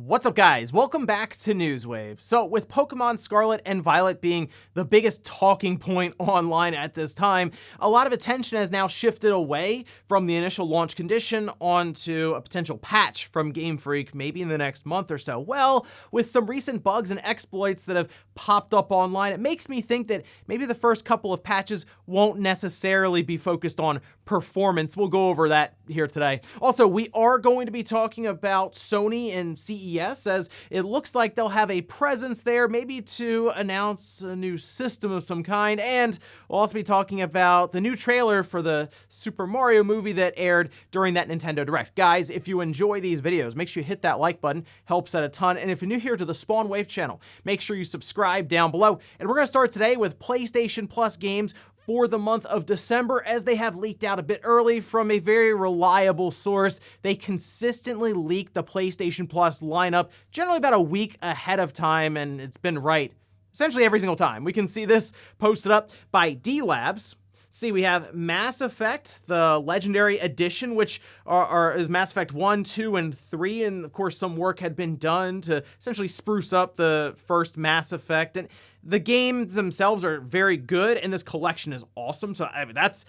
What's up, guys? Welcome back to Newswave. So with Pokemon Scarlet and Violet being the biggest talking point online at this time, a lot of attention has now shifted away from the initial launch condition onto a potential patch from Game Freak maybe in the next month or so. Well, with some recent bugs and exploits that have popped up online, it makes me think that maybe the first couple of patches won't necessarily be focused on performance. We'll go over that here today. Also, we are going to be talking about Sony and CES, as it looks like they'll have a presence there, maybe to announce a new system of some kind, and we'll also be talking about the new trailer for the Super Mario movie that aired during that Nintendo Direct. Guys, if you enjoy these videos, make sure you hit that like button, helps out a ton, and if you're new here to the Spawn Wave channel, make sure you subscribe down below. And we're going to start today with PlayStation Plus games for the month of December, as they have leaked out a bit early from a very reliable source. They consistently leak the PlayStation Plus lineup generally about a week ahead of time, and it's been right essentially every single time. We can see this posted up by D Labs. See, we have Mass Effect, the Legendary Edition, which is Mass Effect 1, 2, and 3, and of course some work had been done to essentially spruce up the first Mass Effect, and the games themselves are very good, and this collection is awesome, so I mean, that's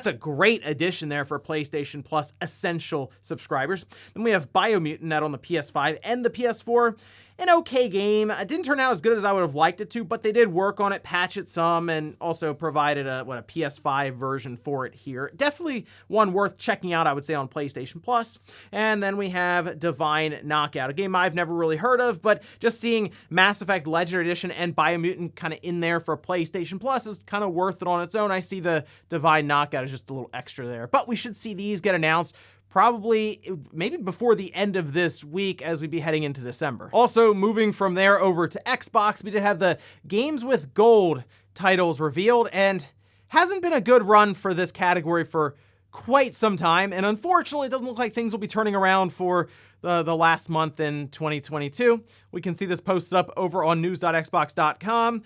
a great addition there for PlayStation Plus Essential subscribers. Then we have Biomutant out on the PS5 and the PS4. An okay game. It didn't turn out as good as I would have liked it to, but they did work on it, patch it some, and also provided a PS5 version for it here. Definitely one worth checking out, I would say, on PlayStation Plus. And then we have Divine Knockout, a game I've never really heard of, but just seeing Mass Effect Legendary Edition and Biomutant kind of in there for PlayStation Plus is kind of worth it on its own. I see the Divine Knockout as just a little extra there, but we should see these get announced probably maybe before the end of this week as we be heading into December. Also, moving from there over to Xbox, we did have the Games with Gold titles revealed, and hasn't been a good run for this category for quite some time, and unfortunately it doesn't look like things will be turning around for the last month in 2022. We can see this posted up over on news.xbox.com.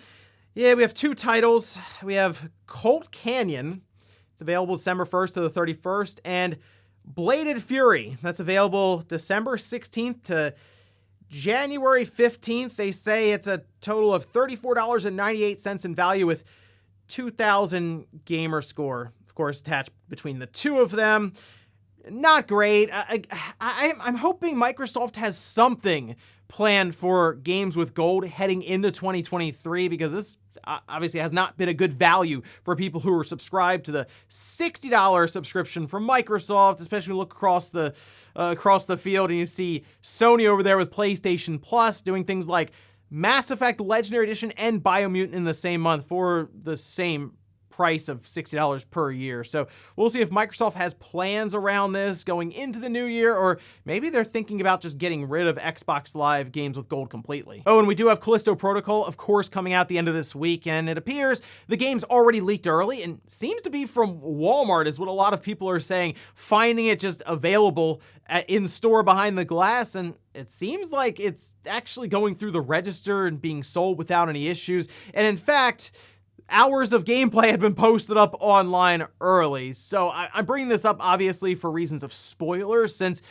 Yeah, we have two titles. We have Colt Canyon. It's available December 1st to the 31st, and Bladed Fury, that's available December 16th to January 15th. They say it's a total of $34.98 in value with 2,000 gamer score, of course, attached between the two of them. Not great. I'm hoping Microsoft has something planned for Games with Gold heading into 2023, because this obviously has not been a good value for people who are subscribed to the $60 subscription from Microsoft, especially when you look across the field and you see Sony over there with PlayStation Plus doing things like Mass Effect Legendary Edition and Biomutant in the same month for the same price of $60 per year. So we'll see if Microsoft has plans around this going into the new year, or maybe they're thinking about just getting rid of Xbox Live Games with Gold completely. Oh, and we do have Callisto Protocol, of course, coming out the end of this week, and it appears the game's already leaked early and seems to be from Walmart, is what a lot of people are saying, finding it just available in store behind the glass, and it seems like it's actually going through the register and being sold without any issues. And in fact, hours of gameplay had been posted up online early. So I'm bringing this up obviously for reasons of spoilers, since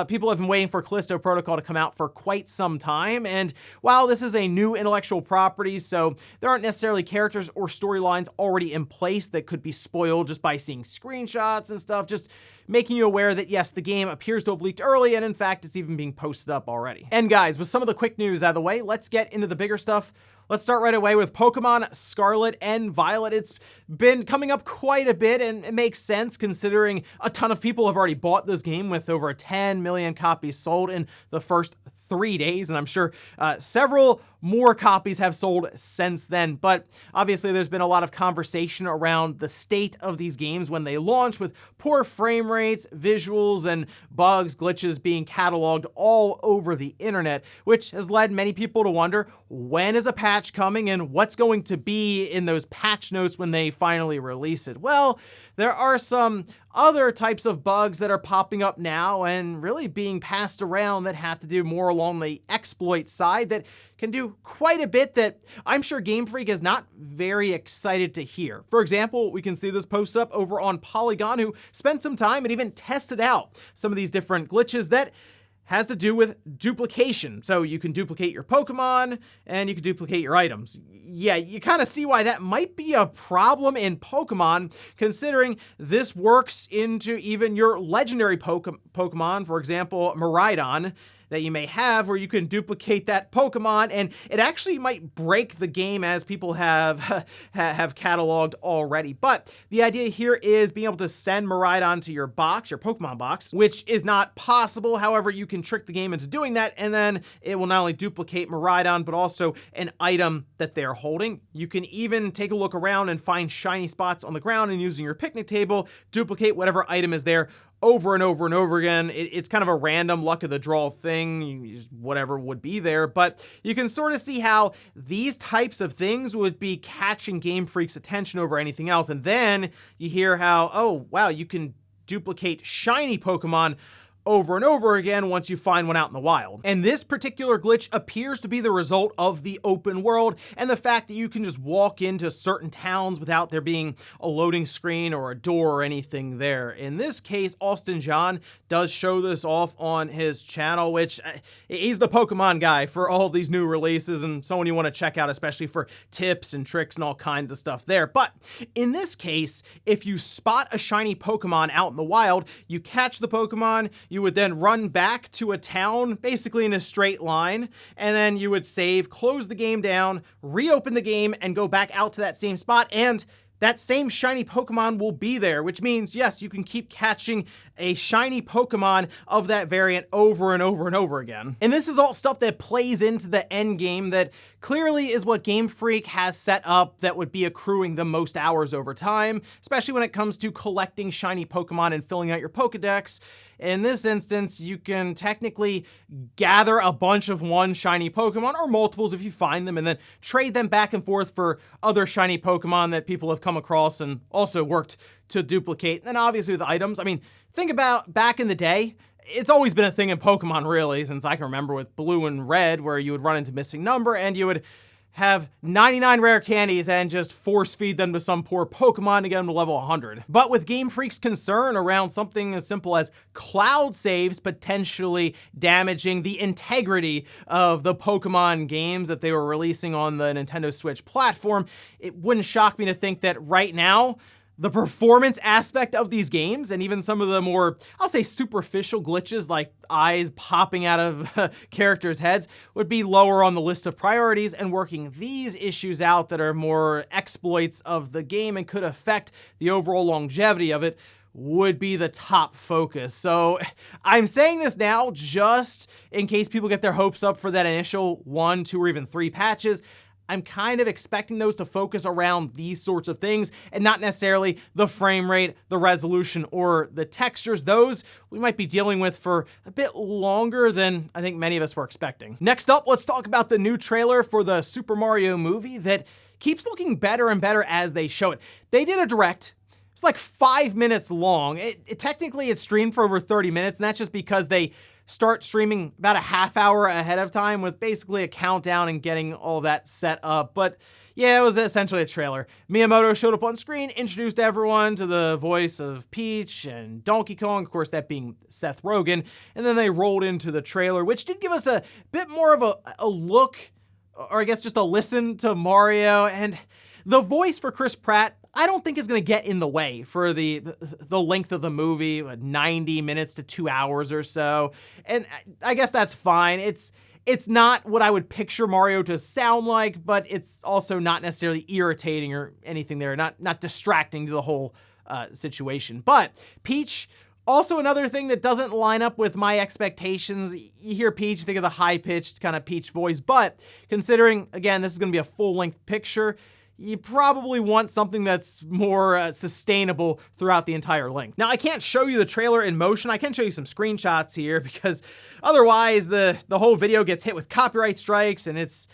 people have been waiting for Callisto Protocol to come out for quite some time. And while this is a new intellectual property, so there aren't necessarily characters or storylines already in place that could be spoiled just by seeing screenshots and stuff, just making you aware that yes, the game appears to have leaked early, and in fact, it's even being posted up already. And guys, with some of the quick news out of the way, let's get into the bigger stuff. Let's start right away with Pokemon Scarlet and Violet. It's been coming up quite a bit, and it makes sense considering a ton of people have already bought this game, with over 10 million copies sold in the first 3 days, and I'm sure several more copies have sold since then. But obviously there's been a lot of conversation around the state of these games when they launch, with poor frame rates, visuals, and bugs, glitches being cataloged all over the internet, which has led many people to wonder, when is a patch coming and what's going to be in those patch notes when they finally release it? Well, there are some other types of bugs that are popping up now and really being passed around that have to do more along the exploit side, that can do quite a bit that I'm sure Game Freak is not very excited to hear. For example, we can see this posted up over on Polygon, who spent some time and even tested out some of these different glitches that has to do with duplication. So you can duplicate your Pokemon and you can duplicate your items. Yeah, you kind of see why that might be a problem in Pokemon, considering this works into even your legendary Pokemon, for example, Miraidon, that you may have, where you can duplicate that Pokemon, and it actually might break the game, as people have cataloged already. But the idea here is being able to send Miraidon to your box, your Pokemon box, which is not possible. However, you can trick the game into doing that, and then it will not only duplicate Miraidon, but also an item that they're holding. You can even take a look around and find shiny spots on the ground, and using your picnic table, duplicate whatever item is there over and over and over again. It's kind of a random luck of the draw thing, whatever would be there, but you can sort of see how these types of things would be catching Game Freak's attention over anything else. And then you hear how, oh, wow, you can duplicate shiny Pokemon over and over again once you find one out in the wild. And this particular glitch appears to be the result of the open world and the fact that you can just walk into certain towns without there being a loading screen or a door or anything there. In this case, Austin John does show this off on his channel, which he's the Pokemon guy for all these new releases and someone you want to check out, especially for tips and tricks and all kinds of stuff there. But in this case, if you spot a shiny Pokemon out in the wild, you catch the Pokemon, you would then run back to a town, basically in a straight line, and then you would save, close the game down, reopen the game, and go back out to that same spot, and that same shiny Pokemon will be there, which means, yes, you can keep catching a shiny Pokemon of that variant over and over and over again. And this is all stuff that plays into the end game that clearly is what Game Freak has set up that would be accruing the most hours over time, especially when it comes to collecting shiny Pokemon and filling out your Pokedex. In this instance, you can technically gather a bunch of one shiny Pokemon, or multiples if you find them, and then trade them back and forth for other shiny Pokemon that people have come across and also worked to duplicate. And then obviously with items, I mean, think about back in the day. It's always been a thing in Pokemon, really, since I can remember with Blue and Red, where you would run into missing number and you would have 99 rare candies and just force feed them to some poor Pokemon to get them to level 100. But with Game Freak's concern around something as simple as cloud saves potentially damaging the integrity of the Pokemon games that they were releasing on the Nintendo Switch platform, it wouldn't shock me to think that right now, the performance aspect of these games, and even some of the more, I'll say, superficial glitches like eyes popping out of characters' heads, would be lower on the list of priorities, and working these issues out that are more exploits of the game and could affect the overall longevity of it would be the top focus. So I'm saying this now just in case people get their hopes up for that initial 1, 2, or even 3 patches. I'm kind of expecting those to focus around these sorts of things and not necessarily the frame rate, the resolution, or the textures. Those we might be dealing with for a bit longer than I think many of us were expecting. Next up, let's talk about the new trailer for the Super Mario movie that keeps looking better and better as they show it. They did a direct. It's like 5 minutes long. Technically, it's streamed for over 30 minutes, and that's just because they start streaming about a half hour ahead of time with basically a countdown and getting all that set up. But yeah, it was essentially a trailer. Miyamoto showed up on screen, introduced everyone to the voice of Peach and Donkey Kong, of course that being Seth Rogen, and then they rolled into the trailer, which did give us a bit more of a look, or I guess just a listen to Mario, and the voice for Chris Pratt I don't think is going to get in the way for the length of the movie, 90 minutes to 2 hours or so. And I guess that's fine. It's not what I would picture Mario to sound like, but it's also not necessarily irritating or anything there, not distracting to the whole situation. But Peach, also another thing that doesn't line up with my expectations. You hear Peach, think of the high-pitched kind of Peach voice, but considering, again, this is going to be a full-length picture, you probably want something that's more sustainable throughout the entire length. Now, I can't show you the trailer in motion. I can show you some screenshots here because otherwise the whole video gets hit with copyright strikes and it's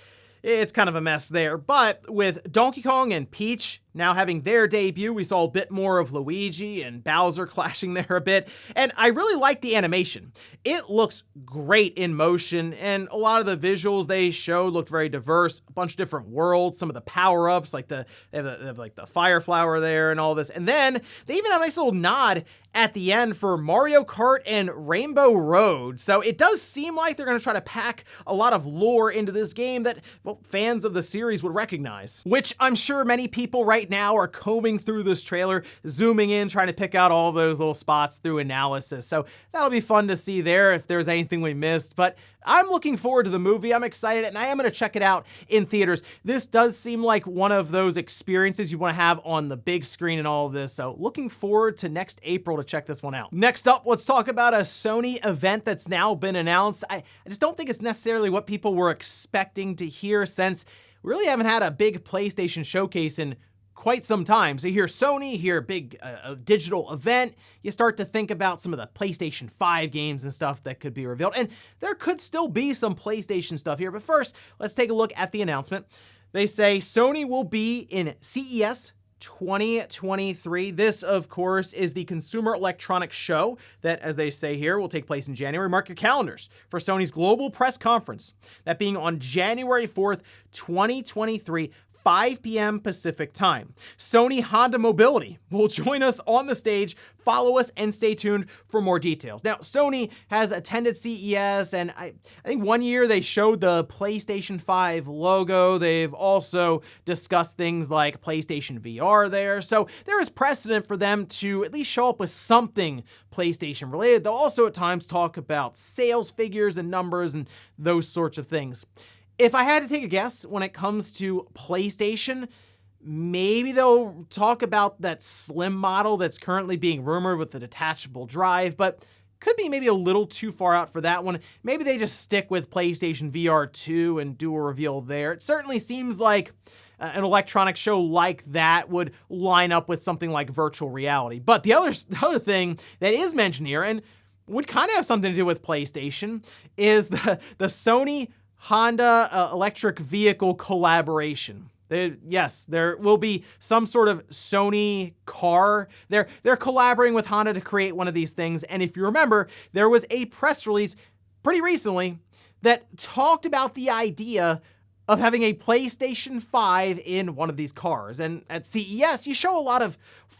kind of a mess there. But with Donkey Kong and Peach now having their debut. We saw a bit more of Luigi and Bowser clashing there a bit, and I really like the animation. It looks great in motion, and a lot of the visuals they showed looked very diverse, a bunch of different worlds, some of the power-ups, like they have like the fire flower there and all this, and then they even have a nice little nod at the end for Mario Kart and Rainbow Road. So it does seem like they're going to try to pack a lot of lore into this game that, well, fans of the series would recognize, which I'm sure many people right now are combing through this trailer, zooming in, trying to pick out all those little spots through analysis. So that'll be fun to see there if there's anything we missed, but I'm looking forward to the movie. I'm excited, and I am going to check it out in theaters. This does seem like one of those experiences you want to have on the big screen and all of this, so looking forward to next April to check this one out. Next up, let's talk about a Sony event that's now been announced. I just don't think it's necessarily what people were expecting to hear, since we really haven't had a big PlayStation showcase in quite some time. So you hear Sony, you hear a big digital event, you start to think about some of the PlayStation 5 games and stuff that could be revealed. And there could still be some PlayStation stuff here. But first, let's take a look at the announcement. They say Sony will be in CES 2023. This, of course, is the Consumer Electronics Show that, as they say here, will take place in January. Mark your calendars for Sony's global press conference, that being on January 4th, 2023, 5 p.m. Pacific time. Sony Honda Mobility will join us on the stage. Follow us and stay tuned for more details. Now, Sony has attended CES, and I think one year they showed the PlayStation 5 logo. They've also discussed things like PlayStation VR there. So there is precedent for them to at least show up with something PlayStation related. They'll also at times talk about sales figures and numbers and those sorts of things. If I had to take a guess when it comes to PlayStation, maybe they'll talk about that slim model that's currently being rumored with the detachable drive, but could be maybe a little too far out for that one. Maybe they just stick with PlayStation VR 2 and do a reveal there. It certainly seems like an electronic show like that would line up with something like virtual reality. But the other thing that is mentioned here, and would kind of have something to do with PlayStation, is the Sony Honda electric vehicle collaboration. Yes, there will be some sort of Sony car. They're collaborating with Honda to create one of these things. And if you remember, there was a press release pretty recently that talked about the idea of having a PlayStation 5 in one of these cars. And at CES, you show a lot of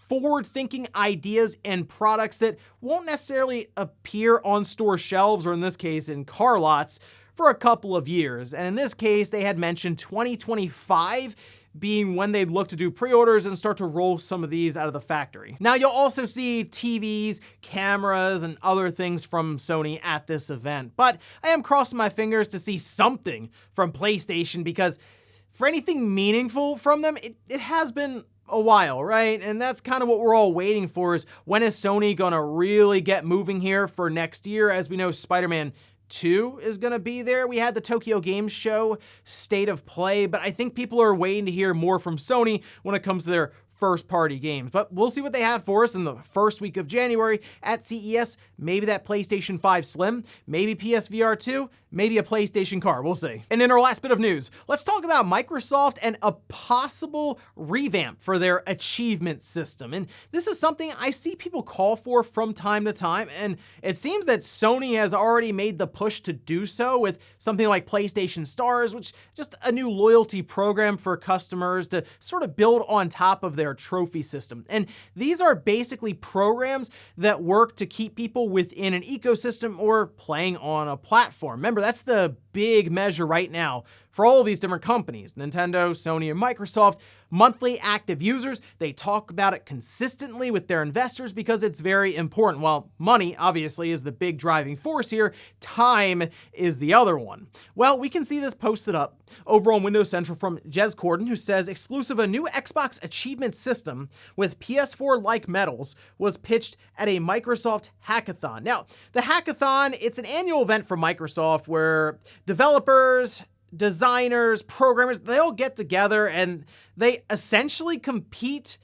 forward-thinking ideas and products that won't necessarily appear on store shelves, or in this case, in car lots, for a couple of years. And in this case, they had mentioned 2025 being when they'd look to do pre-orders and start to roll some of these out of the factory. Now, you'll also see TVs, cameras, and other things from Sony at this event, but I am crossing my fingers to see something from PlayStation, because for anything meaningful from them, it has been a while, right? And that's kind of what we're all waiting for, is when is Sony gonna really get moving here for next year? As we know, Spider-Man 2 is going to be there. We had the Tokyo Game Show State of Play, but I think people are waiting to hear more from Sony when it comes to their first-party games. But we'll see what they have for us in the first week of January at CES. Maybe that PlayStation 5 Slim, maybe PSVR 2, maybe a PlayStation car. We'll see. And in our last bit of news, let's talk about Microsoft and a possible revamp for their achievement system. And this is something I see people call for from time to time, and it seems that Sony has already made the push to do so with something like PlayStation Stars, which is just a new loyalty program for customers to sort of build on top of their trophy system. And these are basically programs that work to keep people within an ecosystem or playing on a platform. Remember, that's the big measure right now for all of these different companies, Nintendo, Sony, and Microsoft. Monthly active users, they talk about it consistently with their investors because it's very important. While money, obviously, is the big driving force here, time is the other one. Well, we can see this posted up over on Windows Central from Jez Corden, who says, exclusive, a new Xbox achievement system with PS4-like medals was pitched at a Microsoft hackathon. Now, the hackathon, it's an annual event for Microsoft where developers, designers, programmers, they all get together and they essentially compete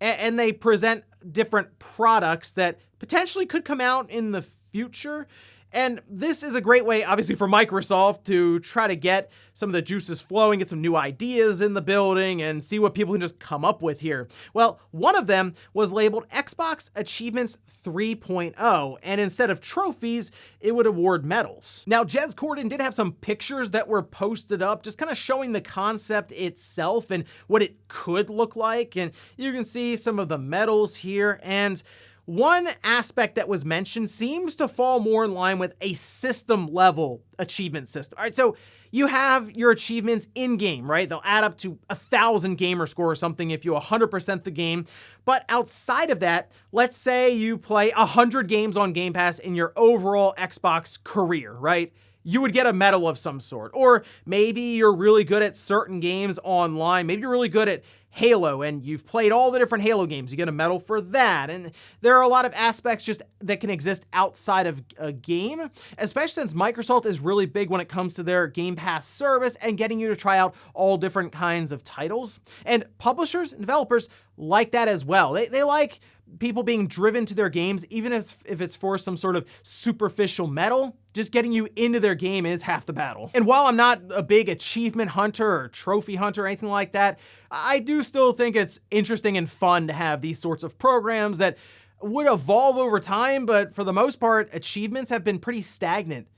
and they present different products that potentially could come out in the future. And this is a great way, obviously, for Microsoft to try to get some of the juices flowing, get some new ideas in the building, and see what people can just come up with here. Well, one of them was labeled Xbox Achievements 3.0, and instead of trophies, it would award medals. Now, Jez Corden did have some pictures that were posted up, just kind of showing the concept itself and what it could look like, and you can see some of the medals here, and one aspect that was mentioned seems to fall more in line with a system-level achievement system. All right, so you have your achievements in-game, right? They'll add up to 1,000 gamer score or something if you 100% the game. But outside of that, let's say you play 100 games on Game Pass in your overall Xbox career, right? You would get a medal of some sort. Or maybe you're really good at certain games online. Maybe you're really good at Halo and you've played all the different Halo games. You get a medal for that. And there are a lot of aspects just that can exist outside of a game, especially since Microsoft is really big when it comes to their Game Pass service and getting you to try out all different kinds of titles. And publishers and developers like that as well. They like people being driven to their games, even if it's for some sort of superficial medal. Just getting you into their game is half the battle. And while I'm not a big achievement hunter or trophy hunter or anything like that, I do still think it's interesting and fun to have these sorts of programs that would evolve over time, but for the most part, achievements have been pretty stagnant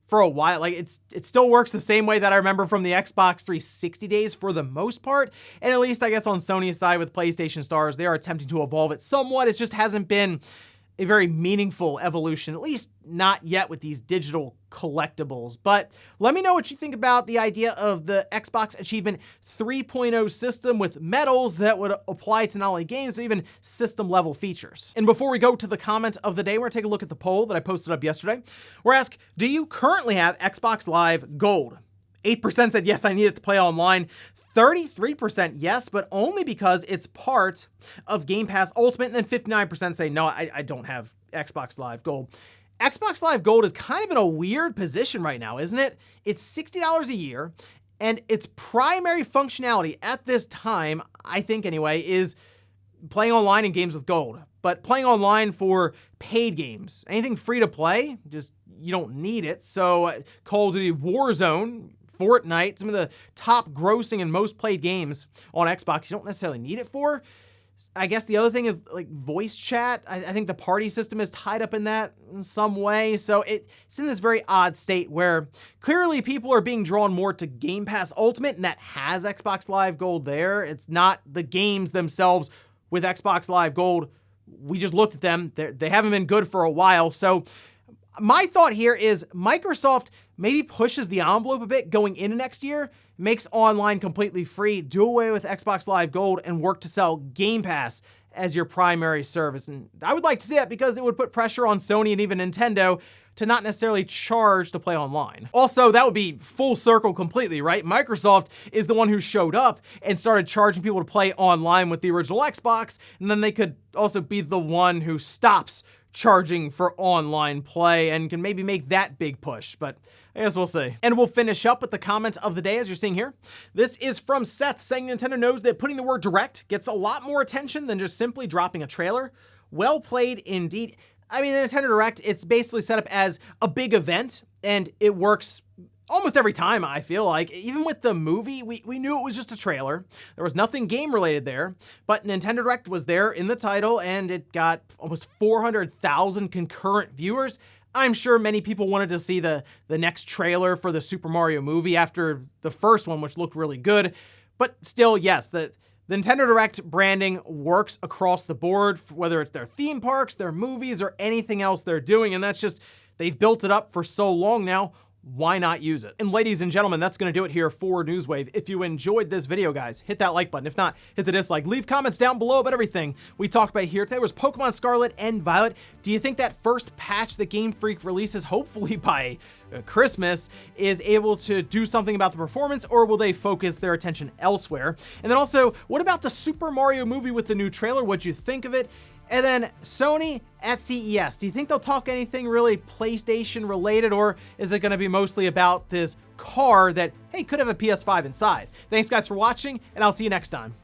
for a while. Like it still works the same way that I remember from the Xbox 360 days for the most part. And at least I guess on Sony's side with PlayStation Stars, they are attempting to evolve it somewhat. It just hasn't been a very meaningful evolution, at least not yet with these digital collectibles. But let me know what you think about the idea of the Xbox Achievement 3.0 system with medals that would apply to not only games, but even system level features. And before we go to the comment of the day, we're gonna take a look at the poll that I posted up yesterday. We're asked, do you currently have Xbox Live Gold? 8% said yes, I need it to play online. 33% yes, but only because it's part of Game Pass Ultimate, and then 59% say no, I don't have Xbox Live Gold. Xbox Live Gold is kind of in a weird position right now, isn't it? It's $60 a year, and its primary functionality at this time, I think anyway, is playing online in games with gold. But playing online for paid games, anything free to play, just you don't need it. So Call of Duty Warzone, Fortnite, some of the top grossing and most played games on Xbox, you don't necessarily need it for. I guess the other thing is like voice chat. I think the party system is tied up in that in some way. So it's in this very odd state where clearly people are being drawn more to Game Pass Ultimate, and that has Xbox Live Gold there. It's not the games themselves with Xbox Live Gold. We just looked at them. They haven't been good for a while. So my thought here is Microsoft maybe pushes the envelope a bit going into next year, makes online completely free, do away with Xbox Live Gold, and work to sell Game Pass as your primary service. And I would like to see that because it would put pressure on Sony and even Nintendo to not necessarily charge to play online. Also, that would be full circle completely, right? Microsoft is the one who showed up and started charging people to play online with the original Xbox, and then they could also be the one who stops charging for online play and can maybe make that big push, but I guess we'll see. And we'll finish up with the comment of the day, as you're seeing here. This is from Seth, saying Nintendo knows that putting the word direct gets a lot more attention than just simply dropping a trailer. Well played indeed. I mean, the Nintendo Direct, it's basically set up as a big event, and it works almost every time, I feel like. Even with the movie, we knew it was just a trailer. There was nothing game-related there, but Nintendo Direct was there in the title, and it got almost 400,000 concurrent viewers. I'm sure many people wanted to see the next trailer for the Super Mario movie after the first one, which looked really good. But still, yes, the Nintendo Direct branding works across the board, whether it's their theme parks, their movies, or anything else they're doing, and that's just, they've built it up for so long now. Why not use it? And ladies and gentlemen, that's going to do it here for Newswave. If you enjoyed this video, guys, hit that like button. If not, hit the dislike. Leave comments down below about everything we talked about here today. Was Pokemon Scarlet and Violet. Do you think that first patch that Game Freak releases, hopefully by Christmas, is able to do something about the performance, or will they focus their attention elsewhere? And then also, what about the Super Mario movie with the new trailer? What'd you think of it? And then Sony at CES. Do you think they'll talk anything really PlayStation related, or is it going to be mostly about this car that, hey, could have a PS5 inside? Thanks guys for watching, and I'll see you next time.